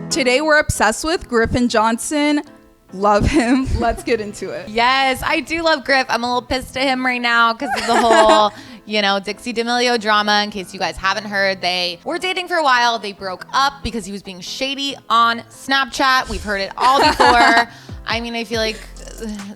Today we're obsessed with Griffin Johnson. Love him. Let's get into it. Yes, I do love Griff. I'm a little pissed at him right now because of the whole, Dixie D'Amelio drama. In case you guys haven't heard, they were dating for a while. They broke up because he was being shady on Snapchat. We've heard it all before. I mean, I feel like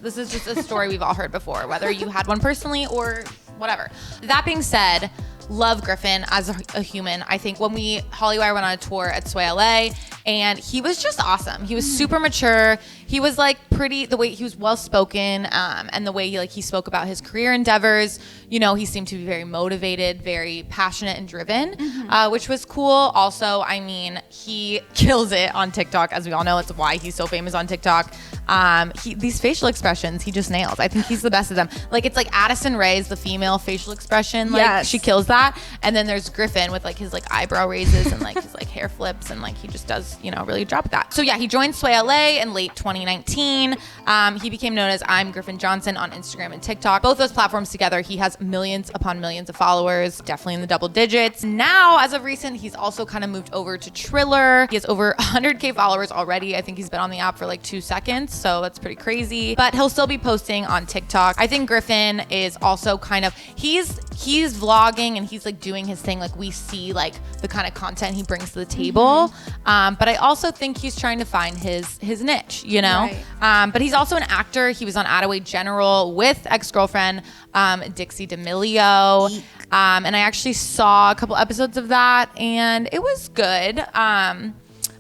this is just a story we've all heard before, whether you had one personally or whatever. That being said, love Griffin as a human. I think when Hollywire went on a tour at Sway LA, and he was just awesome. He was super mature. He was the way he was well spoken, and the way he spoke about his career endeavors. He seemed to be very motivated, very passionate and driven, which was cool. Also, I mean, he kills it on TikTok, as we all know. It's why he's so famous on TikTok. These facial expressions, he just nails. I think he's the best of them. It's like Addison Rae's the female facial expression. Yes. She kills that. And then there's Griffin with his eyebrow raises and his hair flips, and he just does really good job with that. So yeah, he joined Sway LA in late 2019. He became known as I'm Griffin Johnson on Instagram and TikTok. Both those platforms together, he has millions upon millions of followers, definitely in the double digits. Now, as of recent, he's also kind of moved over to Triller. He has over 100K followers already. I think he's been on the app for 2 seconds, so that's pretty crazy. But he'll still be posting on TikTok. I think Griffin is also he's vlogging and he's doing his thing. We see the kind of content he brings to the table. But I also think he's trying to find his niche, Right. But he's also an actor. He was on Attaway General with ex-girlfriend Dixie D'Amelio. And I actually saw a couple episodes of that, and it was good.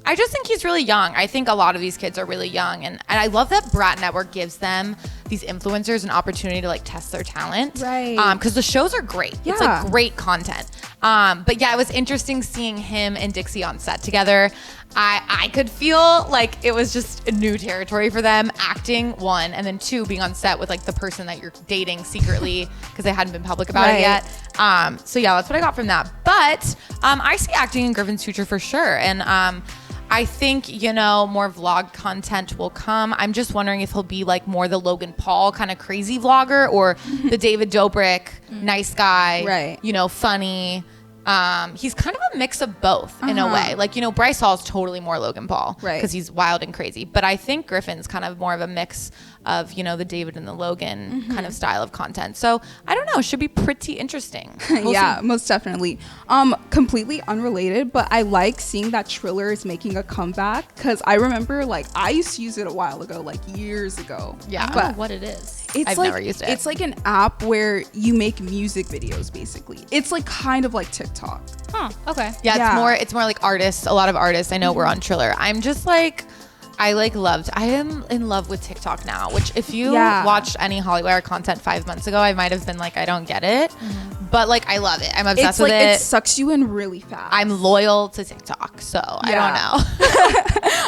I just think he's really young. I think a lot of these kids are really young. And I love that Brat Network gives them, these influencers, an opportunity to test their talent. Right. Because the shows are great. Yeah. It's great content. But yeah, it was interesting seeing him and Dixie on set together. I could feel it was just a new territory for them, acting, one, and then two, being on set with the person that you're dating secretly because they hadn't been public about it yet. So yeah, that's what I got from that. But I see acting in Griffin's Future for sure. And I think, more vlog content will come. I'm just wondering if he'll be more the Logan Paul kind of crazy vlogger, or the David Dobrik, nice guy, right? Funny. He's kind of a mix of both in a way. Bryce Hall's totally more Logan Paul, right? Because he's wild and crazy. But I think Griffin's kind of more of a mix of, the David and the Logan kind of style of content. So I don't know, should be pretty interesting. We'll yeah, see. most definitely. Completely unrelated, but I like seeing that Triller is making a comeback, because I remember I used to use it a while ago, years ago. Yeah. I don't know what it is. I've never used it. It's an app where you make music videos, basically. It's kind of like TikTok. Huh. Okay. Yeah, it's more like artists. A lot of artists I know were on Triller. I'm just I am in love with TikTok now, which if you watched any Hollywire content 5 months ago, I might have been I don't get it. But I love it. I'm obsessed with it. It sucks you in really fast. I'm loyal to TikTok, so I don't know.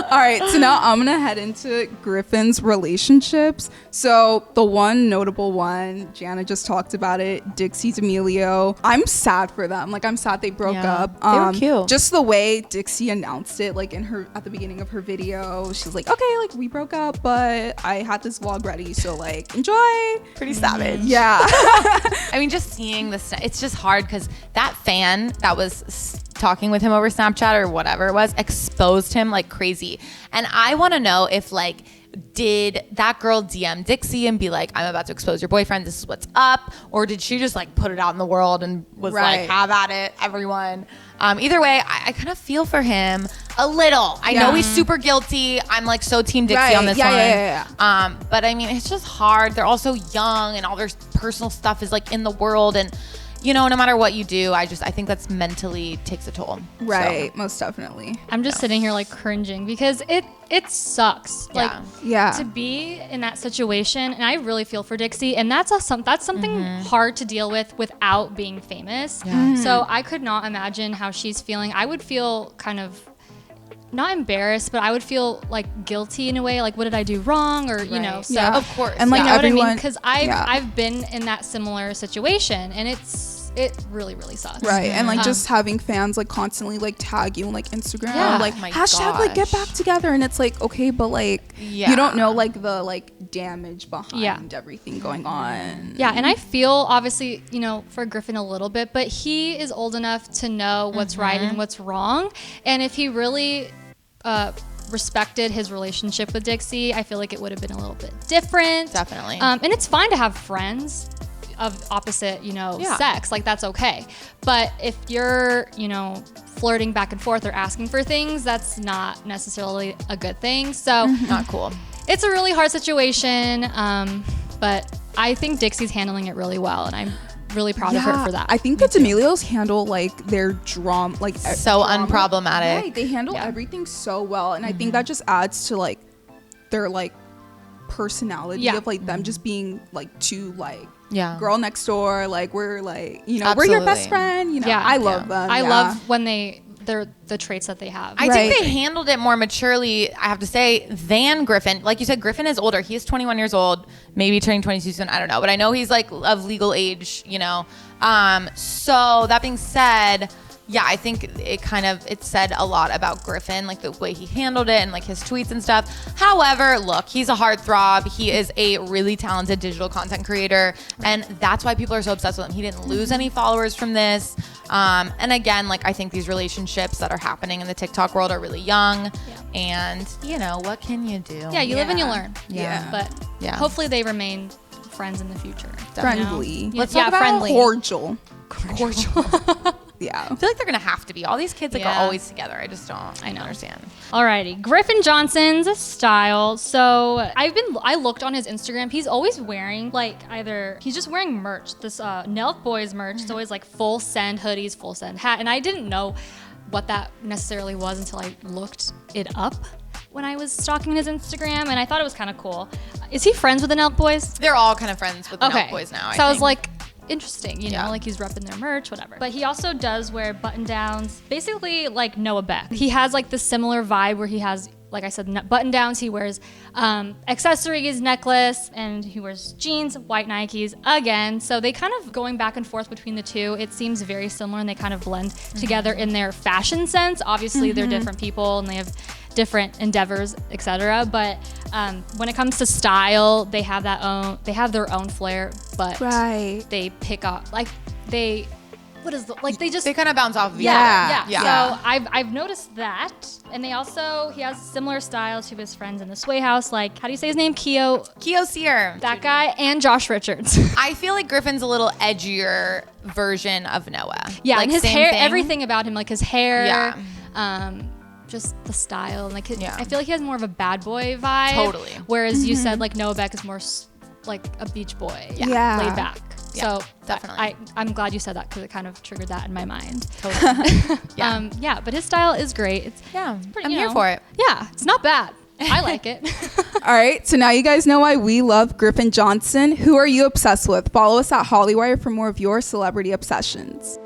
All right, so now I'm gonna head into Griffin's relationships. So the one notable one, Jana just talked about it, Dixie D'Amelio. I'm sad for them. I'm sad they broke up. They were cute. Just the way Dixie announced it, at the beginning of her video, she's okay, we broke up, but I had this vlog ready, so enjoy. Pretty savage. Yeah. I mean, just seeing this, it's just hard because that fan that was talking with him over Snapchat or whatever it was exposed him like crazy. And I want to know if did that girl DM Dixie and be I'm about to expose your boyfriend, this is what's up? Or did she just put it out in the world and was have at it, everyone? Either way, I kind of feel for him a little. I know he's super guilty. I'm so team Dixie on this one. Yeah. But I mean, it's just hard. They're all so young and all their personal stuff is in the world, and no matter what you do, I think that's mentally takes a toll. Right, so. most definitely. I'm just sitting here cringing because it sucks. To be in that situation, and I really feel for Dixie, and that's something hard to deal with without being famous. So I could not imagine how she's feeling. I would feel kind of not embarrassed, but I would feel guilty in a way, what did I do wrong, or so of course, and you know everyone, what I mean, because I've been in that similar situation, and it really, really sucks. Right. And just having fans constantly tag you on Instagram, hashtag get back together, and it's okay, but you don't know the damage behind everything going on. Yeah. And I feel obviously for Griffin a little bit, but he is old enough to know what's right and what's wrong, and if he really respected his relationship with Dixie, I feel like it would have been a little bit different. Definitely. And it's fine to have friends of opposite, sex. Like, that's okay. But if you're, flirting back and forth or asking for things, that's not necessarily a good thing. So not cool. It's a really hard situation. But I think Dixie's handling it really well, and I'm really proud of her for that. I think the D'Amelios handle their drama so unproblematic. Right, they handle everything so well, and I think that just adds to their personality of them just being two girl next door, we're we're your best friend, I love them. I love when they're the traits that they have. I think they handled it more maturely, I have to say, than Griffin. Like you said, Griffin is older. He is 21 years old, maybe turning 22 soon. I don't know. But I know he's of legal age, So that being said, I think it said a lot about Griffin, the way he handled it and his tweets and stuff. However, look, he's a heartthrob. He is a really talented digital content creator. And that's why people are so obsessed with him. He didn't lose any followers from this. And again, I think these relationships that are happening in the TikTok world are really young. And, what can you do? Yeah, you live and you learn. Yeah. But hopefully they remain friends in the future. Friendly. Let's talk about friendly. Cordial. Yeah. I feel like they're going to have to be. All these kids are always together. I just don't understand. Alrighty. Griffin Johnson's style. So I looked on his Instagram. He's always wearing he's just wearing merch. This Nelk Boys merch. It's always full send hoodies, full send hat. And I didn't know what that necessarily was until I looked it up when I was stalking his Instagram, and I thought it was kind of cool. Is he friends with the Nelk Boys? They're all kind of friends with the Nelk Boys now, I was interesting, he's repping their merch, whatever. But he also does wear button downs, basically like Noah Beck. He has this similar vibe where he has, like I said, button downs. He wears accessories, necklace, and he wears jeans, white Nikes again. So they kind of going back and forth between the two. It seems very similar, and they kind of blend together in their fashion sense. Obviously, they're different people, and they have different endeavors, etc. But when it comes to style, they have their own flair, but they pick up they kind of bounce off of each other. Yeah. So I've noticed that, and he has similar style to his friends in the Sway House, how do you say his name? Keo Sear, that guy, and Josh Richards. I feel like Griffin's a little edgier version of Noah. Yeah, and his hair, everything about him, his hair. Just the style, and I feel like he has more of a bad boy vibe. Totally. Whereas you said Noah Beck is more a beach boy, laid back. Yeah, so definitely. I'm glad you said that, because it kind of triggered that in my mind. Totally. But his style is great. It's pretty, I'm here for it. Yeah, it's not bad. I like it. All right, so now you guys know why we love Griffin Johnson. Who are you obsessed with? Follow us at Hollywire for more of your celebrity obsessions.